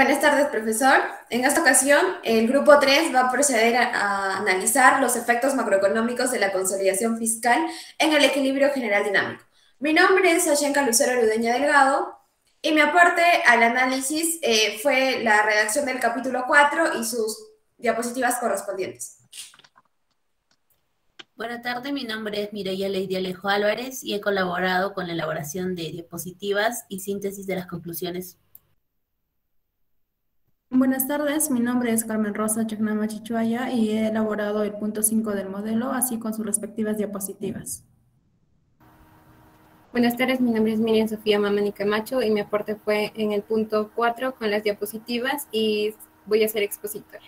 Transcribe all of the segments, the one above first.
Buenas tardes, profesor. En esta ocasión, el grupo 3 va a proceder a analizar los efectos macroeconómicos de la consolidación fiscal en el equilibrio general dinámico. Mi nombre es Ashenka Lucero Ludeña Delgado y mi aporte al análisis fue la redacción del capítulo 4 y sus diapositivas correspondientes. Buenas tardes, mi nombre es Mireya Lady Alejo Álvarez y he colaborado con la elaboración de diapositivas y síntesis de las conclusiones. Buenas tardes, mi nombre es Carmen Rosa Chacnama Chichuaya y he elaborado el punto 5 del modelo, así con sus respectivas diapositivas. Buenas tardes, mi nombre es Miriam Sofía Mamani Camacho y mi aporte fue en el punto 4 con las diapositivas y voy a ser expositora.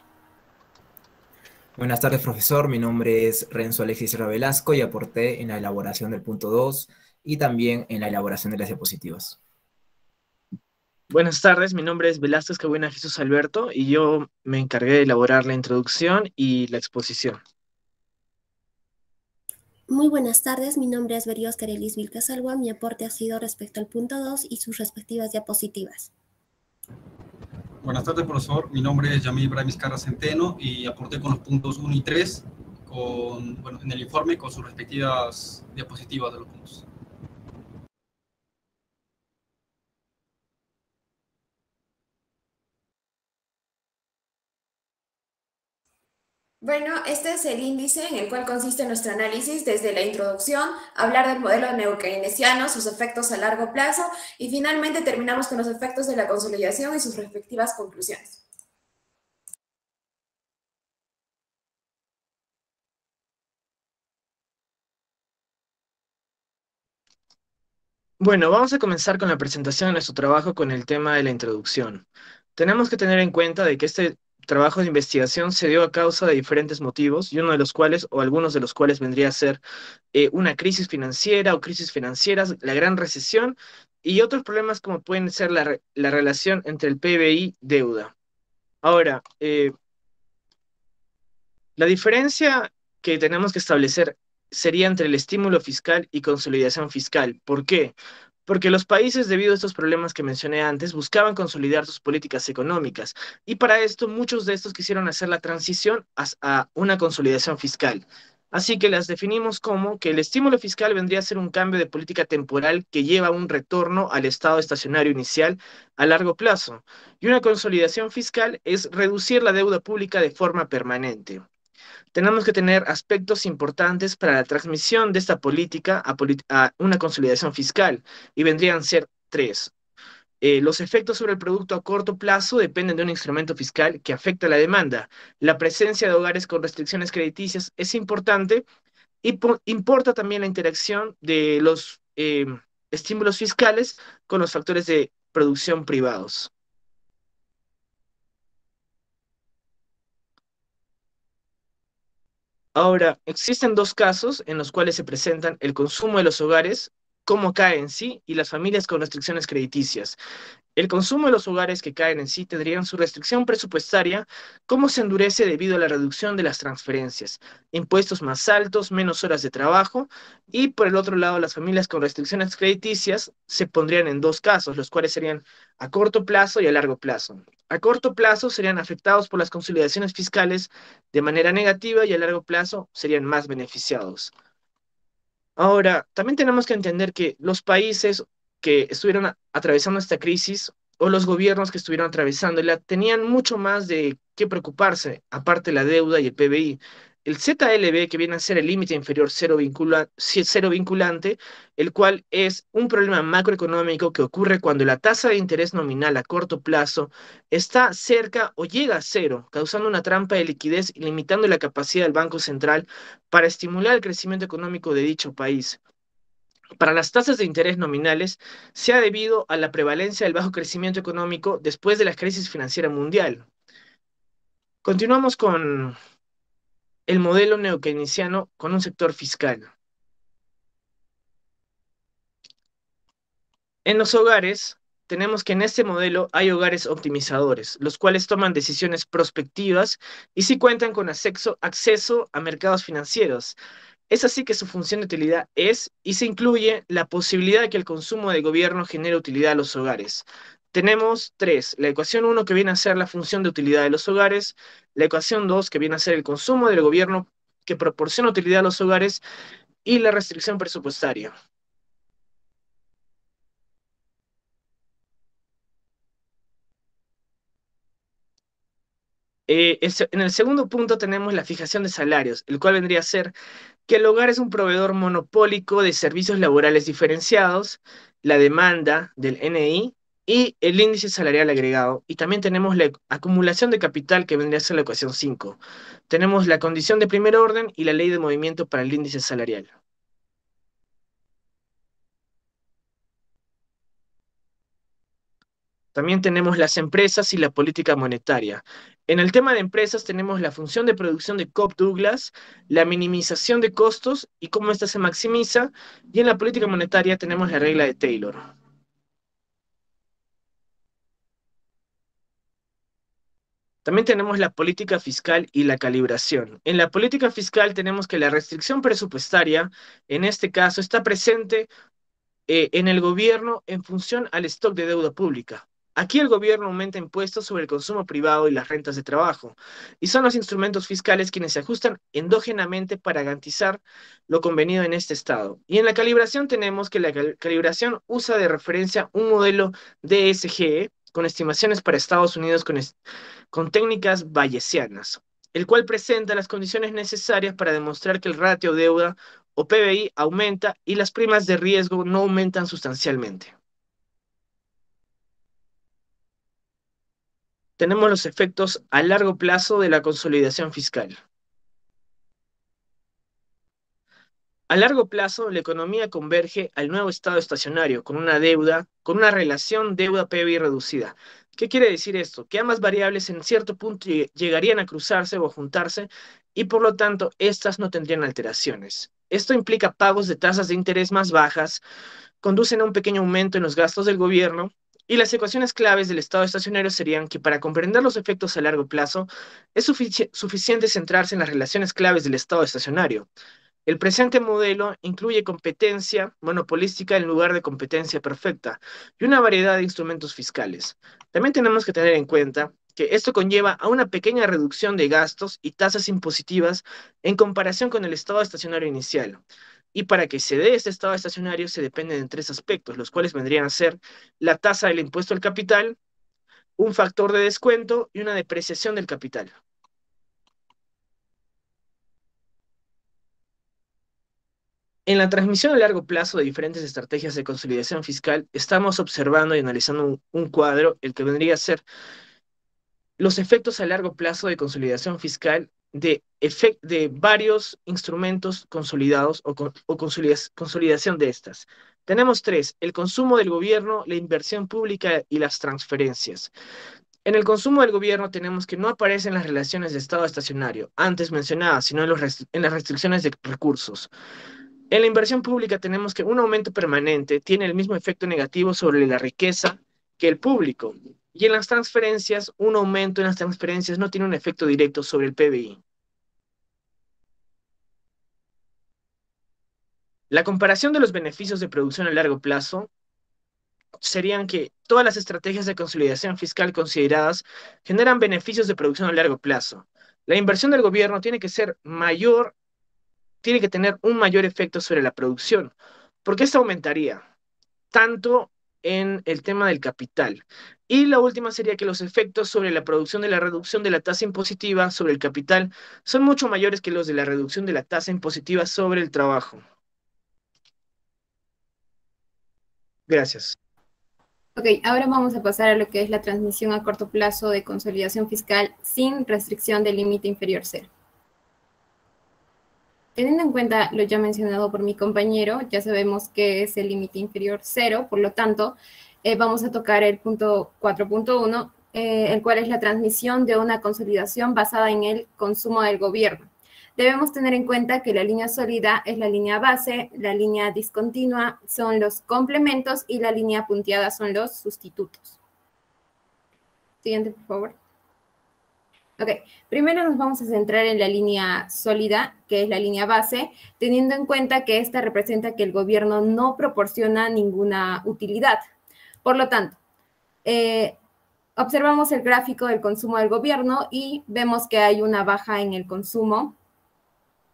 Buenas tardes, profesor. Mi nombre es Renzo Alexis Serra Velasco y aporté en la elaboración del punto 2 y también en la elaboración de las diapositivas. Buenas tardes, mi nombre es Velázquez Cabuena Jesús Alberto y yo me encargué de elaborar la introducción y la exposición. Muy buenas tardes, mi nombre es Berioscar Elis Vilcasalva, mi aporte ha sido respecto al punto 2 y sus respectivas diapositivas. Buenas tardes, profesor. Mi nombre es Yamil Ibrahim Vizcarra Centeno y aporté con los puntos 1 y 3 en el informe con sus respectivas diapositivas de los puntos. Bueno, este es el índice en el cual consiste nuestro análisis desde la introducción, hablar del modelo neokeynesiano, sus efectos a largo plazo y finalmente terminamos con los efectos de la consolidación y sus respectivas conclusiones. Bueno, vamos a comenzar con la presentación de nuestro trabajo con el tema de la introducción. Tenemos que tener en cuenta de que este trabajo de investigación se dio a causa de diferentes motivos y uno de los cuales, o algunos de los cuales vendría a ser una crisis financiera o crisis financieras, la gran recesión y otros problemas como pueden ser la relación entre el PBI y deuda. Ahora, la diferencia que tenemos que establecer sería entre el estímulo fiscal y consolidación fiscal. ¿Por qué? Porque los países, debido a estos problemas que mencioné antes, buscaban consolidar sus políticas económicas y para esto muchos de estos quisieron hacer la transición a una consolidación fiscal. Así que las definimos como que el estímulo fiscal vendría a ser un cambio de política temporal que lleva a un retorno al estado estacionario inicial a largo plazo. Y una consolidación fiscal es reducir la deuda pública de forma permanente. Tenemos que tener aspectos importantes para la transmisión de esta política a una consolidación fiscal, y vendrían a ser tres. Los efectos sobre el producto a corto plazo dependen de un instrumento fiscal que afecta la demanda. La presencia de hogares con restricciones crediticias es importante y importa también la interacción de los estímulos fiscales con los factores de producción privados. Ahora, existen dos casos en los cuales se presentan el consumo de los hogares, cómo cae en sí, y las familias con restricciones crediticias. El consumo de los hogares que caen en sí tendrían su restricción presupuestaria, cómo se endurece debido a la reducción de las transferencias, impuestos más altos, menos horas de trabajo, y por el otro lado, las familias con restricciones crediticias se pondrían en dos casos, los cuales serían a corto plazo y a largo plazo. A corto plazo serían afectados por las consolidaciones fiscales de manera negativa y a largo plazo serían más beneficiados. Ahora, también tenemos que entender que los países que estuvieron atravesando esta crisis o los gobiernos que estuvieron atravesándola tenían mucho más de qué preocuparse, aparte de la deuda y el PBI. El ZLB, que viene a ser el límite inferior cero vinculante, el cual es un problema macroeconómico que ocurre cuando la tasa de interés nominal a corto plazo está cerca o llega a cero, causando una trampa de liquidez y limitando la capacidad del Banco Central para estimular el crecimiento económico de dicho país. Para las tasas de interés nominales se ha debido a la prevalencia del bajo crecimiento económico después de la crisis financiera mundial. Continuamos con el modelo neokeynesiano con un sector fiscal. En los hogares, tenemos que en este modelo hay hogares optimizadores, los cuales toman decisiones prospectivas y sí cuentan con acceso a mercados financieros. Es así que su función de utilidad es y se incluye la posibilidad de que el consumo de gobierno genere utilidad a los hogares. Tenemos tres. La ecuación 1 que viene a ser la función de utilidad de los hogares, la ecuación 2 que viene a ser el consumo del gobierno que proporciona utilidad a los hogares y la restricción presupuestaria. En el segundo punto tenemos la fijación de salarios, el cual vendría a ser que el hogar es un proveedor monopólico de servicios laborales diferenciados, la demanda del NI y el índice salarial agregado. Y también tenemos la acumulación de capital que vendría a ser la ecuación 5. Tenemos la condición de primer orden y la ley de movimiento para el índice salarial. También tenemos las empresas y la política monetaria. En el tema de empresas tenemos la función de producción de Cobb-Douglas, la minimización de costos y cómo ésta se maximiza, y en la política monetaria tenemos la regla de Taylor. También tenemos la política fiscal y la calibración. En la política fiscal tenemos que la restricción presupuestaria, en este caso, está presente en el gobierno en función al stock de deuda pública. Aquí el gobierno aumenta impuestos sobre el consumo privado y las rentas de trabajo, y son los instrumentos fiscales quienes se ajustan endógenamente para garantizar lo convenido en este estado. Y en la calibración tenemos que la calibración usa de referencia un modelo DSGE con estimaciones para Estados Unidos con técnicas bayesianas, el cual presenta las condiciones necesarias para demostrar que el ratio deuda o PBI aumenta y las primas de riesgo no aumentan sustancialmente. Tenemos los efectos a largo plazo de la consolidación fiscal. A largo plazo, la economía converge al nuevo estado estacionario, con una relación deuda-PBI reducida. ¿Qué quiere decir esto? Que ambas variables en cierto punto llegarían a cruzarse o juntarse y por lo tanto estas no tendrían alteraciones. Esto implica pagos de tasas de interés más bajas, conducen a un pequeño aumento en los gastos del gobierno y las ecuaciones claves del estado estacionario serían que para comprender los efectos a largo plazo es suficiente centrarse en las relaciones claves del estado estacionario. El presente modelo incluye competencia monopolística en lugar de competencia perfecta y una variedad de instrumentos fiscales. También tenemos que tener en cuenta que esto conlleva a una pequeña reducción de gastos y tasas impositivas en comparación con el estado estacionario inicial. Y para que se dé este estado estacionario se depende de tres aspectos, los cuales vendrían a ser la tasa del impuesto al capital, un factor de descuento y una depreciación del capital. En la transmisión a largo plazo de diferentes estrategias de consolidación fiscal, estamos observando y analizando un cuadro, el que vendría a ser los efectos a largo plazo de consolidación fiscal de varios instrumentos consolidados o consolidación de estas. Tenemos tres: el consumo del gobierno, la inversión pública y las transferencias. En el consumo del gobierno tenemos que no aparecen las relaciones de estado estacionario, antes mencionadas, sino en las restricciones de recursos. En la inversión pública tenemos que un aumento permanente tiene el mismo efecto negativo sobre la riqueza que el público. Y en las transferencias, un aumento en las transferencias no tiene un efecto directo sobre el PBI. La comparación de los beneficios de producción a largo plazo serían que todas las estrategias de consolidación fiscal consideradas generan beneficios de producción a largo plazo. La inversión del gobierno tiene que ser mayor, tiene que tener un mayor efecto sobre la producción, porque esto aumentaría tanto en el tema del capital. Y la última sería que los efectos sobre la producción de la reducción de la tasa impositiva sobre el capital son mucho mayores que los de la reducción de la tasa impositiva sobre el trabajo. Gracias. Ok, ahora vamos a pasar a lo que es la transmisión a corto plazo de consolidación fiscal sin restricción del límite inferior cero. Teniendo en cuenta lo ya mencionado por mi compañero, ya sabemos que es el límite inferior cero, por lo tanto, vamos a tocar el punto 4.1, el cual es la transmisión de una consolidación basada en el consumo del gobierno. Debemos tener en cuenta que la línea sólida es la línea base, la línea discontinua son los complementos y la línea punteada son los sustitutos. Siguiente, por favor. Ok, primero nos vamos a centrar en la línea sólida, que es la línea base, teniendo en cuenta que esta representa que el gobierno no proporciona ninguna utilidad. Por lo tanto, Observamos el gráfico del consumo del gobierno y vemos que hay una baja en el consumo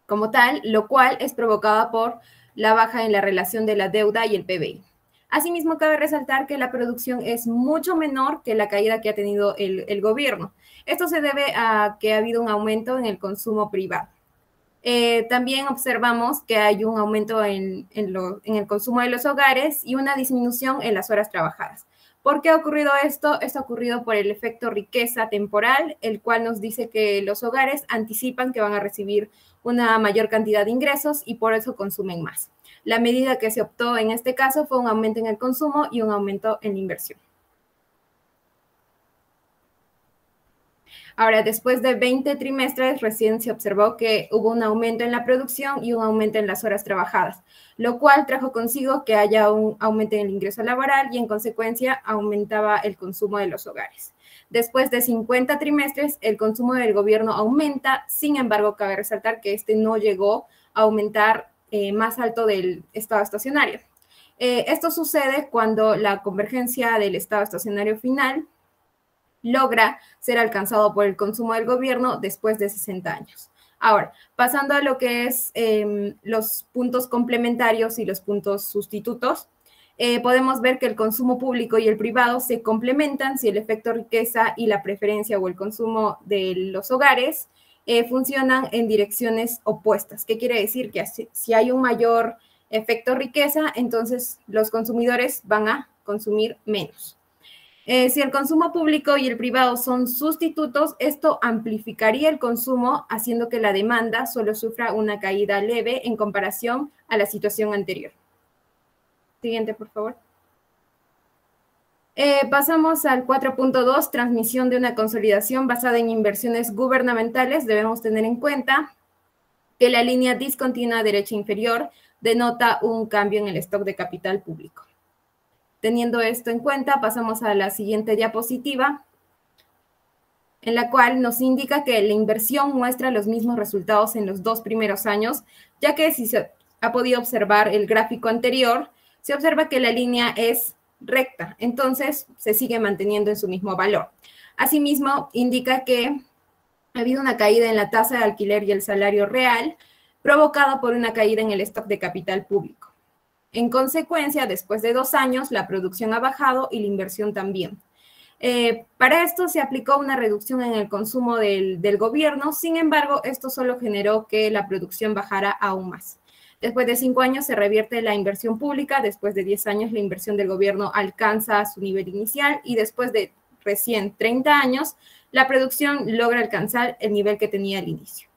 como tal, lo cual es provocada por la baja en la relación de la deuda y el PBI. Asimismo, cabe resaltar que la producción es mucho menor que la caída que ha tenido el gobierno. Esto se debe a que ha habido un aumento en el consumo privado. También observamos que hay un aumento en el consumo de los hogares y una disminución en las horas trabajadas. ¿Por qué ha ocurrido esto? Esto ha ocurrido por el efecto riqueza temporal, el cual nos dice que los hogares anticipan que van a recibir una mayor cantidad de ingresos y por eso consumen más. La medida que se optó en este caso fue un aumento en el consumo y un aumento en la inversión. Ahora, después de 20 trimestres, recién se observó que hubo un aumento en la producción y un aumento en las horas trabajadas, lo cual trajo consigo que haya un aumento en el ingreso laboral y, en consecuencia, aumentaba el consumo de los hogares. Después de 50 trimestres, el consumo del gobierno aumenta, sin embargo, cabe resaltar que este no llegó a aumentar más alto del estado estacionario. Esto sucede cuando la convergencia del estado estacionario final logra ser alcanzado por el consumo del gobierno después de 60 años. Ahora, pasando a lo que es los puntos complementarios y los puntos sustitutos, podemos ver que el consumo público y el privado se complementan si el efecto riqueza y la preferencia o el consumo de los hogares funcionan en direcciones opuestas. ¿Qué quiere decir? Que si hay un mayor efecto riqueza, entonces los consumidores van a consumir menos. Si el consumo público y el privado son sustitutos, esto amplificaría el consumo, haciendo que la demanda solo sufra una caída leve en comparación a la situación anterior. Siguiente, por favor. Pasamos al 4.2, transmisión de una consolidación basada en inversiones gubernamentales. Debemos tener en cuenta que la línea discontinua derecha inferior denota un cambio en el stock de capital público. Teniendo esto en cuenta, pasamos a la siguiente diapositiva, en la cual nos indica que la inversión muestra los mismos resultados en los 2 primeros años, ya que si se ha podido observar el gráfico anterior, se observa que la línea es recta, entonces se sigue manteniendo en su mismo valor. Asimismo, indica que ha habido una caída en la tasa de alquiler y el salario real, provocada por una caída en el stock de capital público. En consecuencia, después de 2 años, la producción ha bajado y la inversión también. Para esto se aplicó una reducción en el consumo del gobierno, sin embargo, esto solo generó que la producción bajara aún más. Después de 5 años se revierte la inversión pública, después de 10 años la inversión del gobierno alcanza su nivel inicial y después de recién 30 años, la producción logra alcanzar el nivel que tenía al inicio.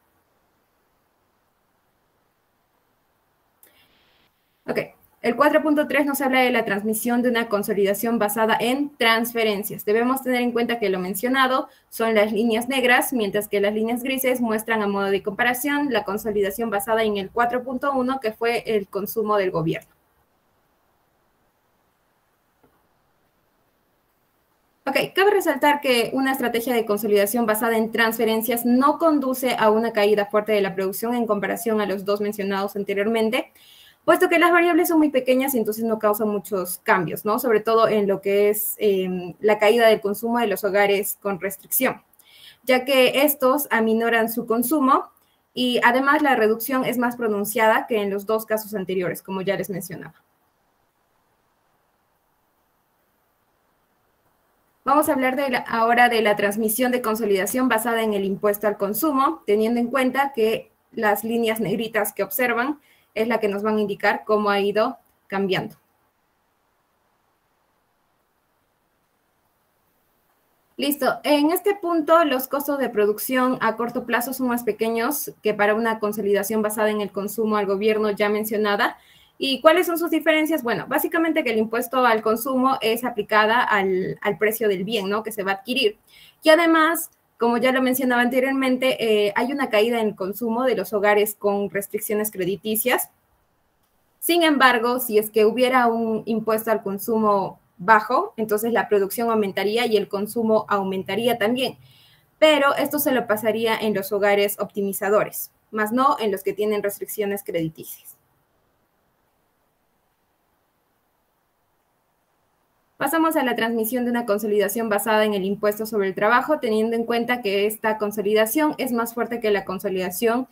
Ok. El 4.3 nos habla de la transmisión de una consolidación basada en transferencias. Debemos tener en cuenta que lo mencionado son las líneas negras, mientras que las líneas grises muestran a modo de comparación la consolidación basada en el 4.1, que fue el consumo del gobierno. Ok, cabe resaltar que una estrategia de consolidación basada en transferencias no conduce a una caída fuerte de la producción en comparación a los 2 mencionados anteriormente, puesto que las variables son muy pequeñas y entonces no causan muchos cambios, ¿no? Sobre todo en lo que es la caída del consumo de los hogares con restricción, ya que estos aminoran su consumo y además la reducción es más pronunciada que en los 2 casos anteriores, como ya les mencionaba. Vamos a hablar ahora de la transmisión de consolidación basada en el impuesto al consumo, teniendo en cuenta que las líneas negritas que observan es la que nos van a indicar cómo ha ido cambiando. Listo. En este punto, los costos de producción a corto plazo son más pequeños que para una consolidación basada en el consumo al gobierno ya mencionada. ¿Y cuáles son sus diferencias? Bueno, básicamente que el impuesto al consumo es aplicada al precio del bien, ¿no?, que se va a adquirir. Y además, como ya lo mencionaba anteriormente, hay una caída en el consumo de los hogares con restricciones crediticias. Sin embargo, si es que hubiera un impuesto al consumo bajo, entonces la producción aumentaría y el consumo aumentaría también. Pero esto se lo pasaría en los hogares optimizadores, más no en los que tienen restricciones crediticias. Pasamos a la transmisión de una consolidación basada en el impuesto sobre el trabajo, teniendo en cuenta que esta consolidación es más fuerte que la consolidación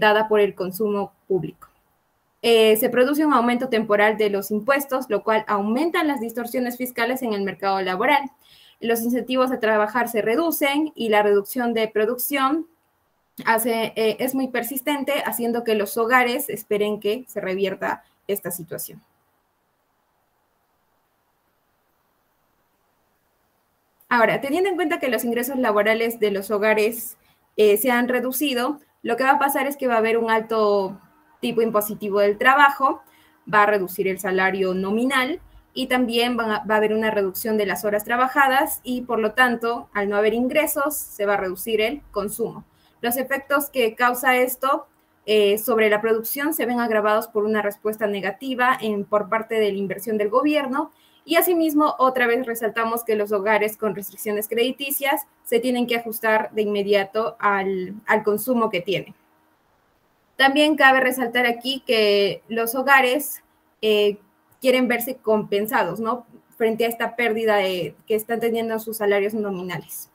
dada por el consumo público. Se produce un aumento temporal de los impuestos, lo cual aumenta las distorsiones fiscales en el mercado laboral. Los incentivos a trabajar se reducen y la reducción de producción es muy persistente, haciendo que los hogares esperen que se revierta esta situación. Ahora, teniendo en cuenta que los ingresos laborales de los hogares se han reducido, lo que va a pasar es que va a haber un alto tipo impositivo del trabajo, va a reducir el salario nominal y también va a haber una reducción de las horas trabajadas y, por lo tanto, al no haber ingresos, se va a reducir el consumo. Los efectos que causa esto sobre la producción se ven agravados por una respuesta negativa por parte de la inversión del gobierno. Y asimismo, otra vez resaltamos que los hogares con restricciones crediticias se tienen que ajustar de inmediato al consumo que tienen. También cabe resaltar aquí que los hogares quieren verse compensados, ¿no?, frente a esta pérdida que están teniendo sus salarios nominales.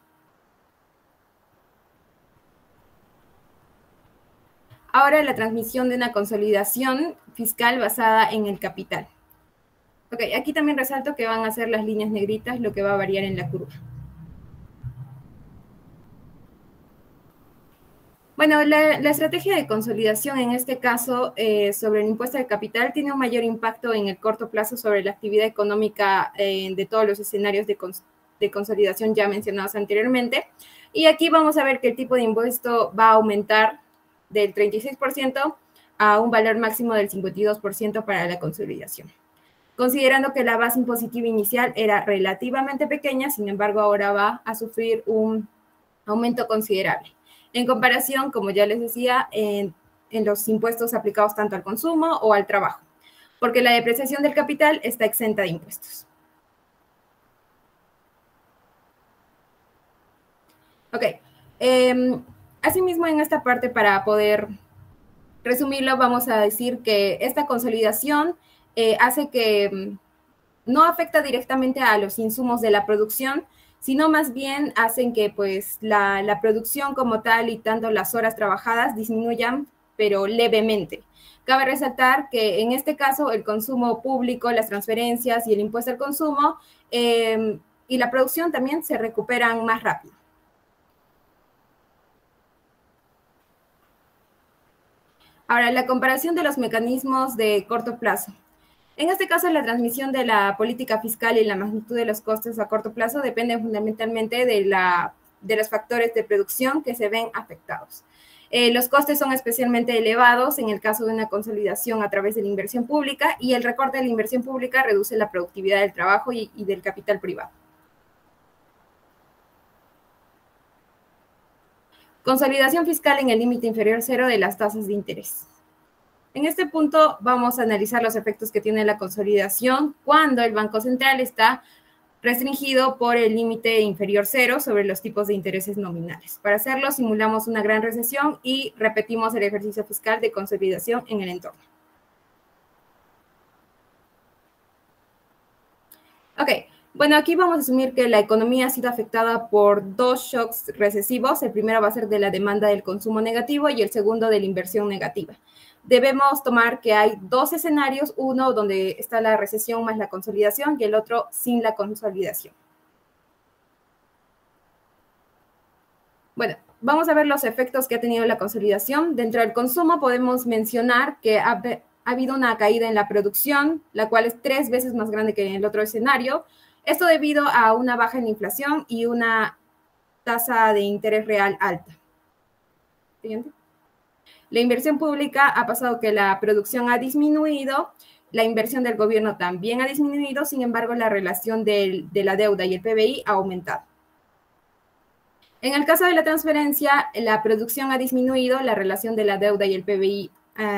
Ahora la transmisión de una consolidación fiscal basada en el capital. Ok, aquí también resalto que van a ser las líneas negritas lo que va a variar en la curva. Bueno, la estrategia de consolidación en este caso sobre el impuesto de capital tiene un mayor impacto en el corto plazo sobre la actividad económica de todos los escenarios de consolidación ya mencionados anteriormente. Y aquí vamos a ver que el tipo de impuesto va a aumentar del 36% a un valor máximo del 52% para la consolidación. Considerando que la base impositiva inicial era relativamente pequeña, sin embargo, ahora va a sufrir un aumento considerable. En comparación, como ya les decía, en los impuestos aplicados tanto al consumo o al trabajo, porque la depreciación del capital está exenta de impuestos. Ok. Asimismo, en esta parte, para poder resumirlo, vamos a decir que esta consolidación hace que no afecta directamente a los insumos de la producción, sino más bien hacen que pues la producción como tal y tanto las horas trabajadas disminuyan, pero levemente. Cabe resaltar que en este caso el consumo público, las transferencias y el impuesto al consumo y la producción también se recuperan más rápido. Ahora, la comparación de los mecanismos de corto plazo. En este caso, la transmisión de la política fiscal y la magnitud de los costes a corto plazo depende fundamentalmente de los factores de producción que se ven afectados. Los costes son especialmente elevados en el caso de una consolidación a través de la inversión pública y el recorte de la inversión pública reduce la productividad del trabajo y del capital privado. Consolidación fiscal en el límite inferior cero de las tasas de interés. En este punto vamos a analizar los efectos que tiene la consolidación cuando el Banco Central está restringido por el límite inferior cero sobre los tipos de intereses nominales. Para hacerlo, simulamos una gran recesión y repetimos el ejercicio fiscal de consolidación en el entorno. Ok, bueno, aquí vamos a asumir que la economía ha sido afectada por dos shocks recesivos. El primero va a ser de la demanda del consumo negativo y el segundo de la inversión negativa. Debemos tomar que hay dos escenarios, uno donde está la recesión más la consolidación y el otro sin la consolidación. Bueno, vamos a ver los efectos que ha tenido la consolidación. Dentro del consumo podemos mencionar que ha habido una caída en la producción, la cual es 3 veces más grande que en el otro escenario. Esto debido a una baja en la inflación y una tasa de interés real alta. Siguiente. La inversión pública ha pasado que la producción ha disminuido, la inversión del gobierno también ha disminuido, sin embargo, la relación de la deuda y el PBI ha aumentado. En el caso de la transferencia, la producción ha disminuido, la relación de la deuda y el PBI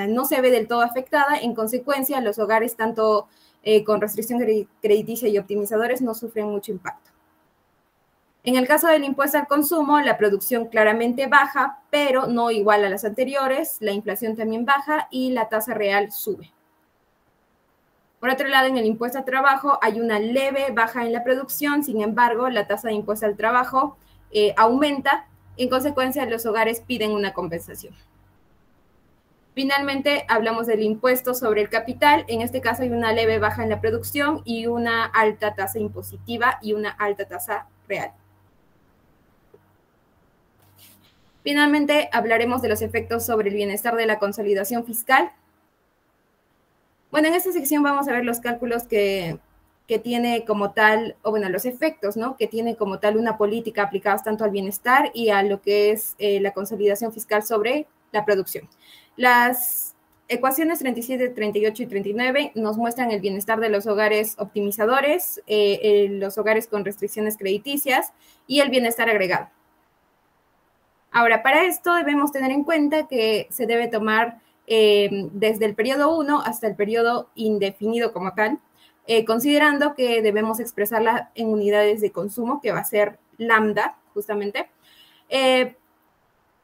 no se ve del todo afectada, en consecuencia, los hogares, tanto con restricción crediticia y optimizadores, no sufren mucho impacto. En el caso del impuesto al consumo, la producción claramente baja, pero no igual a las anteriores, la inflación también baja y la tasa real sube. Por otro lado, en el impuesto al trabajo hay una leve baja en la producción, sin embargo, la tasa de impuesto al trabajo aumenta, en consecuencia los hogares piden una compensación. Finalmente, hablamos del impuesto sobre el capital. En este caso hay una leve baja en la producción y una alta tasa impositiva y una alta tasa real. Finalmente, hablaremos de los efectos sobre el bienestar de la consolidación fiscal. Bueno, en esta sección vamos a ver los cálculos que tiene como tal, o bueno, los efectos, ¿no? Que tiene como tal una política aplicada tanto al bienestar y a lo que es la consolidación fiscal sobre la producción. Las ecuaciones 37, 38 y 39 nos muestran el bienestar de los hogares optimizadores, los hogares con restricciones crediticias y el bienestar agregado. Ahora, para esto debemos tener en cuenta que se debe tomar desde el periodo 1 hasta el periodo indefinido como tal, considerando que debemos expresarla en unidades de consumo, que va a ser lambda, justamente.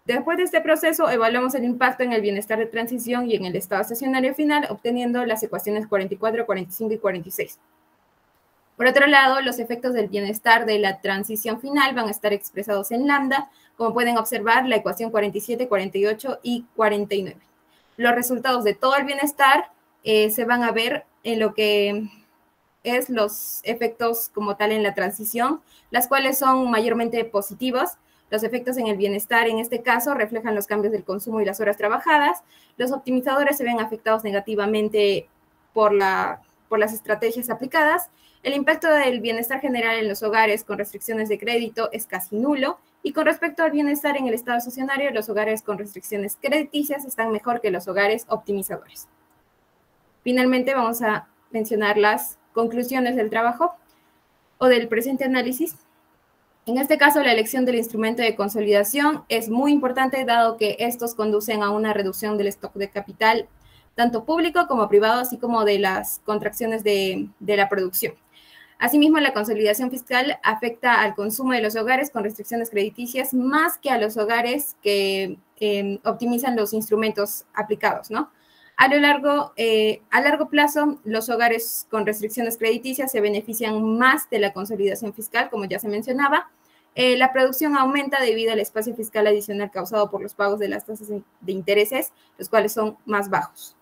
Después de este proceso, evaluamos el impacto en el bienestar de transición y en el estado estacionario final, obteniendo las ecuaciones 44, 45 y 46. Por otro lado, los efectos del bienestar de la transición final van a estar expresados en lambda, como pueden observar la ecuación 47, 48 y 49. Los resultados de todo el bienestar se van a ver en lo que es los efectos como tal en la transición, las cuales son mayormente positivos. Los efectos en el bienestar, en este caso, reflejan los cambios del consumo y las horas trabajadas. Los optimizadores se ven afectados negativamente por las estrategias aplicadas. El impacto del bienestar general en los hogares con restricciones de crédito es casi nulo. Y con respecto al bienestar en el estado estacionario, los hogares con restricciones crediticias están mejor que los hogares optimizadores. Finalmente, vamos a mencionar las conclusiones del trabajo o del presente análisis. En este caso, la elección del instrumento de consolidación es muy importante, dado que estos conducen a una reducción del stock de capital, tanto público como privado, así como de las contracciones de la producción. Asimismo, la consolidación fiscal afecta al consumo de los hogares con restricciones crediticias más que a los hogares que optimizan los instrumentos aplicados, ¿no? A largo plazo, los hogares con restricciones crediticias se benefician más de la consolidación fiscal, como ya se mencionaba. La producción aumenta debido al espacio fiscal adicional causado por los pagos de las tasas de intereses, los cuales son más bajos.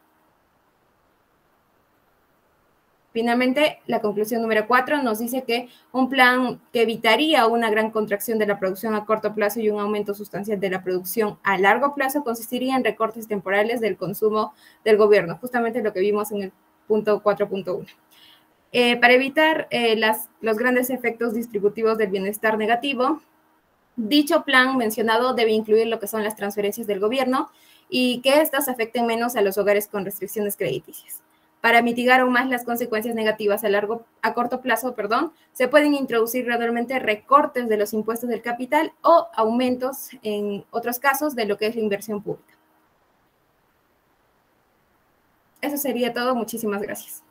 Finalmente, la conclusión número 4 nos dice que un plan que evitaría una gran contracción de la producción a corto plazo y un aumento sustancial de la producción a largo plazo consistiría en recortes temporales del consumo del gobierno, justamente lo que vimos en el punto 4.1. Para evitar los grandes efectos distributivos del bienestar negativo, dicho plan mencionado debe incluir lo que son las transferencias del gobierno y que éstas afecten menos a los hogares con restricciones crediticias. Para mitigar aún más las consecuencias negativas a corto plazo, se pueden introducir gradualmente recortes de los impuestos del capital o aumentos, en otros casos, de lo que es la inversión pública. Eso sería todo. Muchísimas gracias.